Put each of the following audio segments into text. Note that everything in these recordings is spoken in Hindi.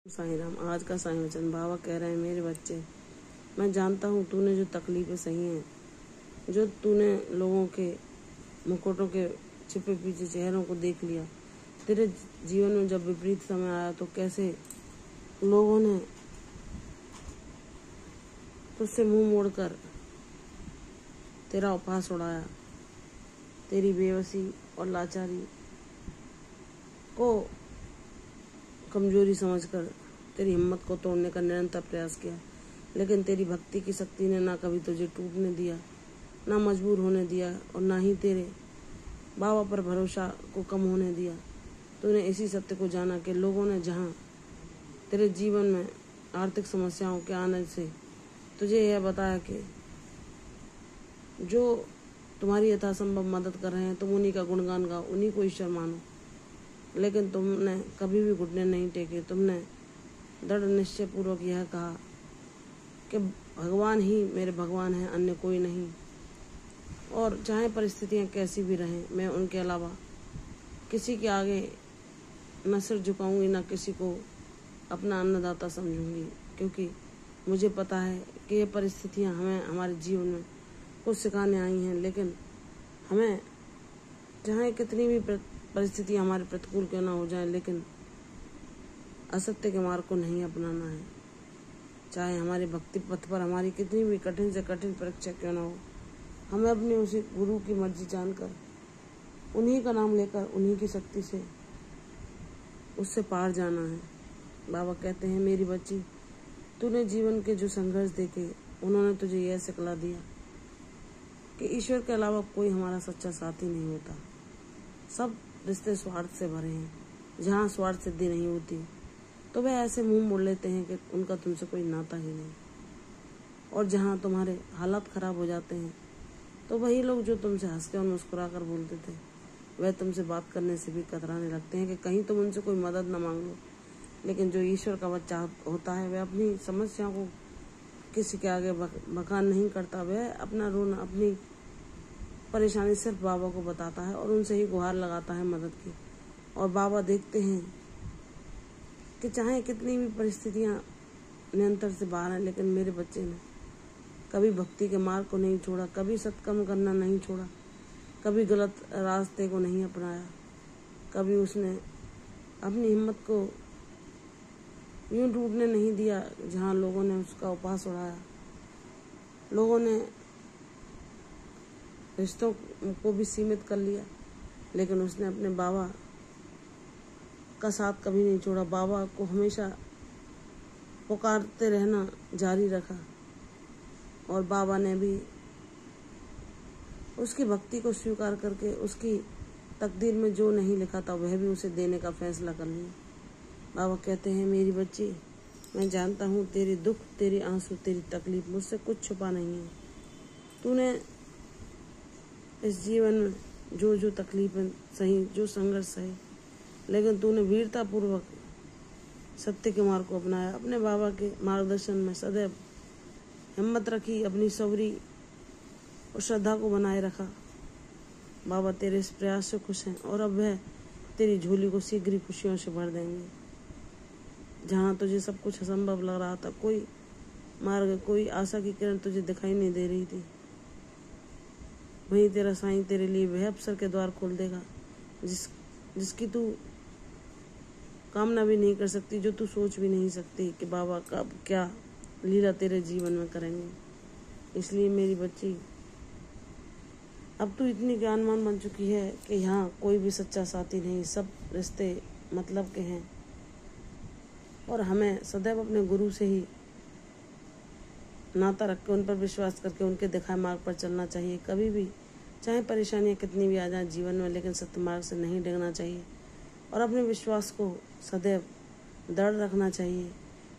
साईं राम। आज का साईं वचन बाबा कह रहे हैं, मेरे बच्चे, मैं जानता हूँ तूने जो तकलीफें सही हैं, जो तूने लोगों के मुकुटों के छिपे पीछे चेहरों को देख लिया, तेरे जीवन में जब विपरीत समय आया तो कैसे लोगों ने तुझसे मुंह मोड़कर तेरा उपहास उड़ाया, तेरी बेबसी और लाचारी को कमजोरी समझकर तेरी हिम्मत को तोड़ने का निरंतर प्रयास किया, लेकिन तेरी भक्ति की शक्ति ने ना कभी तुझे टूटने दिया, ना मजबूर होने दिया और ना ही तेरे बाबा पर भरोसा को कम होने दिया। तूने इसी सत्य को जाना कि लोगों ने जहाँ तेरे जीवन में आर्थिक समस्याओं के आने से तुझे यह बताया कि जो तुम्हारी यथासंभव मदद कर रहे हैं तुम उन्हीं का गुणगान गाओ, उन्हीं को ईश्वर मानो, लेकिन तुमने कभी भी घुटने नहीं टेके। तुमने दृढ़ निश्चय पूर्वक यह कहा कि भगवान ही मेरे भगवान हैं, अन्य कोई नहीं, और चाहे परिस्थितियां कैसी भी रहें मैं उनके अलावा किसी के आगे न सिर झुकाऊंगी, न किसी को अपना अन्नदाता समझूंगी, क्योंकि मुझे पता है कि ये परिस्थितियां हमें हमारे जीवन में कुछ सिखाने आई हैं, लेकिन हमें चाहे कितनी भी परिस्थितियां हमारे प्रतिकूल क्यों ना हो जाए, लेकिन असत्य के मार्ग को नहीं अपनाना है। चाहे हमारे भक्ति पथ पर हमारी कितनी भी कठिन से कठिन परीक्षा क्यों ना हो, हमें अपने उसी गुरु की मर्जी जानकर, उन्हीं का नाम लेकर, उन्हीं की शक्ति से उससे पार जाना है। बाबा कहते हैं, मेरी बच्ची, तूने जीवन के जो संघर्ष देखे उन्होंने तुझे यह सिखला दिया कि ईश्वर के अलावा कोई हमारा सच्चा साथी नहीं होता। सब रिश्ते स्वार्थ से भरे हैं। जहाँ स्वार्थ सिद्धि नहीं होती तो वह ऐसे मुंह मोड़ लेते हैं कि उनका तुमसे कोई नाता ही नहीं, और जहाँ तुम्हारे हालात खराब हो जाते हैं तो वही लोग जो तुमसे हंस के और मुस्कुरा कर बोलते थे वह तुमसे बात करने से भी कतराने लगते हैं कि कहीं तुम उनसे कोई मदद न मांग लो। लेकिन जो ईश्वर का बच्चा होता है वह अपनी समस्याओं को किसी के आगे बखान नहीं करता। वह अपना रोना, अपनी परेशानी सिर्फ बाबा को बताता है और उनसे ही गुहार लगाता है मदद की। और बाबा देखते हैं कि चाहे कितनी भी परिस्थितियां नियंत्रण से बाहर हैं, लेकिन मेरे बच्चे ने कभी भक्ति के मार्ग को नहीं छोड़ा, कभी सत्कर्म करना नहीं छोड़ा, कभी गलत रास्ते को नहीं अपनाया, कभी उसने अपनी हिम्मत को यूं टूटने नहीं दिया। जहां लोगों ने उसका उपहास उड़ाया, लोगों ने रिश्तों को भी सीमित कर लिया, लेकिन उसने अपने बाबा का साथ कभी नहीं छोड़ा। बाबा को हमेशा पुकारते रहना जारी रखा, और बाबा ने भी उसकी भक्ति को स्वीकार करके उसकी तकदीर में जो नहीं लिखा था वह भी उसे देने का फैसला कर लिया। बाबा कहते हैं, मेरी बच्ची, मैं जानता हूँ तेरी दुख, तेरी आंसू, तेरी तकलीफ मुझसे कुछ छुपा नहीं है। तूने इस जीवन में जो जो तकलीफें सही, जो संघर्ष सही, लेकिन तूने वीरता पूर्वक सत्य के मार्ग को अपनाया। अपने बाबा के मार्गदर्शन में सदैव हिम्मत रखी, अपनी सब्री और श्रद्धा को बनाए रखा। बाबा तेरे इस प्रयास से खुश हैं और अब वह तेरी झोली को शीघ्र ही खुशियों से भर देंगे। जहाँ तुझे सब कुछ असंभव लग रहा था, कोई मार्ग, कोई आशा की किरण तुझे दिखाई नहीं दे रही थी, वहीं तेरा साईं तेरे लिए वह अवसर के द्वार खोल देगा जिसकी तू कामना भी नहीं कर सकती, जो तू सोच भी नहीं सकती कि बाबा कब क्या लीला तेरे जीवन में करेंगे। इसलिए मेरी बच्ची, अब तू इतनी ज्ञानवान बन चुकी है कि यहाँ कोई भी सच्चा साथी नहीं, सब रिश्ते मतलब के हैं, और हमें सदैव अपने गुरु से ही नाता रख के, उन पर विश्वास करके, उनके दिखाए मार्ग पर चलना चाहिए। कभी भी चाहे परेशानियां कितनी भी आ जाए जीवन में, लेकिन सत्य मार्ग से नहीं डिगना चाहिए, और अपने विश्वास को सदैव दृढ़ रखना चाहिए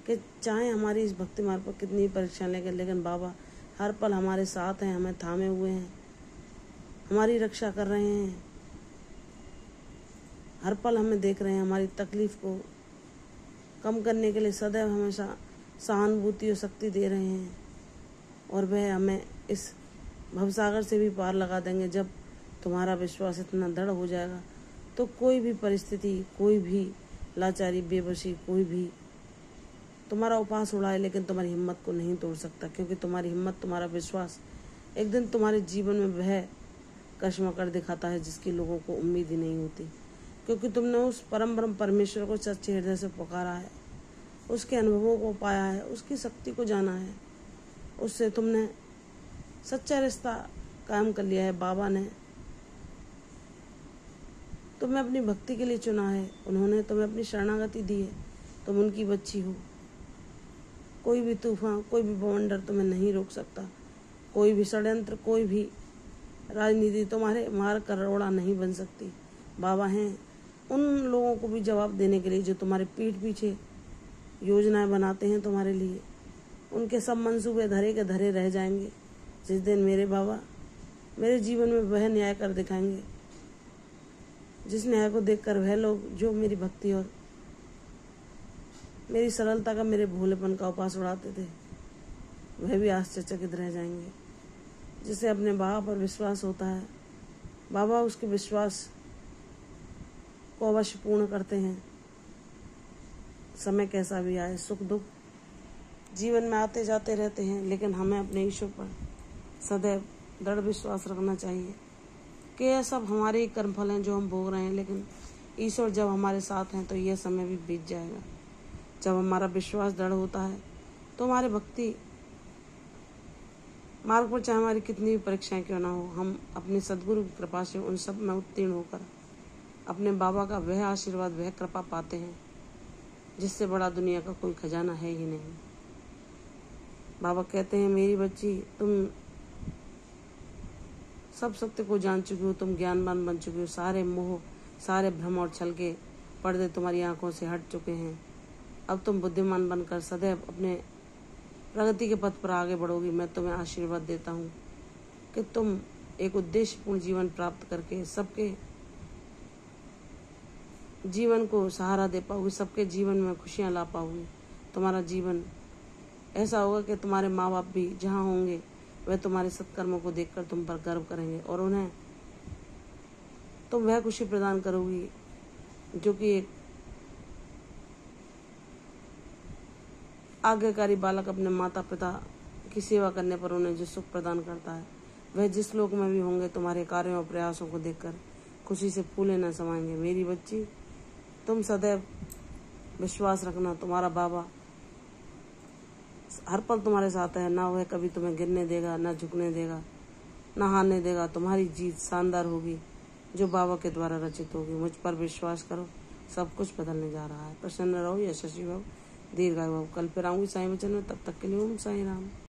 कि चाहे हमारी इस भक्ति मार्ग पर कितनी परीक्षाएं लगे, लेकिन बाबा हर पल हमारे साथ हैं, हमें थामे हुए हैं, हमारी रक्षा कर रहे हैं, हर पल हमें देख रहे हैं, हमारी तकलीफ को कम करने के लिए सदैव हमेशा सहानुभूति और शक्ति दे रहे हैं, और वह हमें इस भवसागर से भी पार लगा देंगे। जब तुम्हारा विश्वास इतना दृढ़ हो जाएगा तो कोई भी परिस्थिति, कोई भी लाचारी, बेबसी, कोई भी तुम्हारा उपहास उड़ाए लेकिन तुम्हारी हिम्मत को नहीं तोड़ सकता, क्योंकि तुम्हारी हिम्मत, तुम्हारा विश्वास एक दिन तुम्हारे जीवन में वह कश्म कर दिखाता है जिसकी लोगों को उम्मीद ही नहीं होती। क्योंकि तुमने उस परम ब्रह्म परमेश्वर को सच्चे हृदय से पुकारा है, उसके अनुभवों को पाया है, उसकी शक्ति को जाना है, उससे तुमने सच्चा रिश्ता कायम कर लिया है। बाबा ने तुम्हें अपनी भक्ति के लिए चुना है, उन्होंने तुम्हें अपनी शरणागति दी है, तुम उनकी बच्ची हो। कोई भी तूफान, कोई भी बवंडर तुम्हें नहीं रोक सकता, कोई भी षड्यंत्र, कोई भी राजनीति तुम्हारे मार्ग का रोड़ा नहीं बन सकती। बाबा हैं उन लोगों को भी जवाब देने के लिए जो तुम्हारे पीठ पीछे योजनाएं बनाते हैं तुम्हारे लिए। उनके सब मंसूबे धरे के धरे रह जाएंगे जिस दिन मेरे बाबा मेरे जीवन में वह न्याय कर दिखाएंगे, जिस न्याय को देखकर वह लोग जो मेरी भक्ति और मेरी सरलता का, मेरे भोलेपन का उपहास उड़ाते थे, वह भी आश्चर्यचकित रह जाएंगे। जिसे अपने बाबा पर विश्वास होता है, बाबा उसके विश्वास को अवश्य पूर्ण करते हैं। समय कैसा भी आए, सुख दुख जीवन में आते जाते रहते हैं, लेकिन हमें अपने ईश्वर पर सदैव दृढ़ विश्वास रखना चाहिए कि यह सब हमारे ही कर्मफल हैं जो हम भोग रहे हैं, लेकिन ईश्वर जब हमारे साथ हैं तो यह समय भी बीत जाएगा। जब हमारा विश्वास दृढ़ होता है तो हमारे भक्ति मार्ग पर चाहे हमारी कितनी भी परीक्षाएं क्यों ना हो, हम अपने सद्गुरु की कृपा से उन सब में उत्तीर्ण होकर अपने बाबा का वह आशीर्वाद, वह कृपा पाते हैं जिससे बड़ा दुनिया का कोई खजाना है ही नहीं। बाबा कहते हैं, मेरी बच्ची, तुम सब सत्य को जान चुकी हो, तुम ज्ञानवान बन चुकी हो, सारे मोह, सारे भ्रम और छल के पर्दे तुम्हारी आंखों से हट चुके हैं। अब तुम बुद्धिमान बनकर सदैव अपने प्रगति के पथ पर आगे बढ़ोगी। मैं तुम्हें आशीर्वाद देता हूँ कि तुम एक उद्देश्यपूर्ण जीवन प्राप्त करके सबके जीवन को सहारा दे पाओगी, सबके जीवन में खुशियाँ ला पाओगी। तुम्हारा जीवन ऐसा होगा कि तुम्हारे माँ बाप भी जहाँ होंगे वह तुम्हारे सत्कर्मों को देखकर तुम पर गर्व करेंगे और उन्हें तुम वह खुशी प्रदान करोगी जो कि एक आज्ञाकारी बालक अपने माता पिता की सेवा करने पर उन्हें जो सुख प्रदान करता है, वह जिस लोक में भी होंगे तुम्हारे कार्यों और प्रयासों को देखकर खुशी से फूले न समाएंगे। मेरी बच्ची, तुम सदैव विश्वास रखना, तुम्हारा बाबा हर पल तुम्हारे साथ है। ना वह कभी तुम्हें गिरने देगा, ना झुकने देगा, ना हारने देगा। तुम्हारी जीत शानदार होगी जो बाबा के द्वारा रचित होगी। मुझ पर विश्वास करो, सब कुछ बदलने जा रहा है। प्रसन्न रहो, यशस्वी भव, दीर्घायु भव। कल फिर आऊंगी साईं वचन में, तब तक के लिए ओम साईं राम।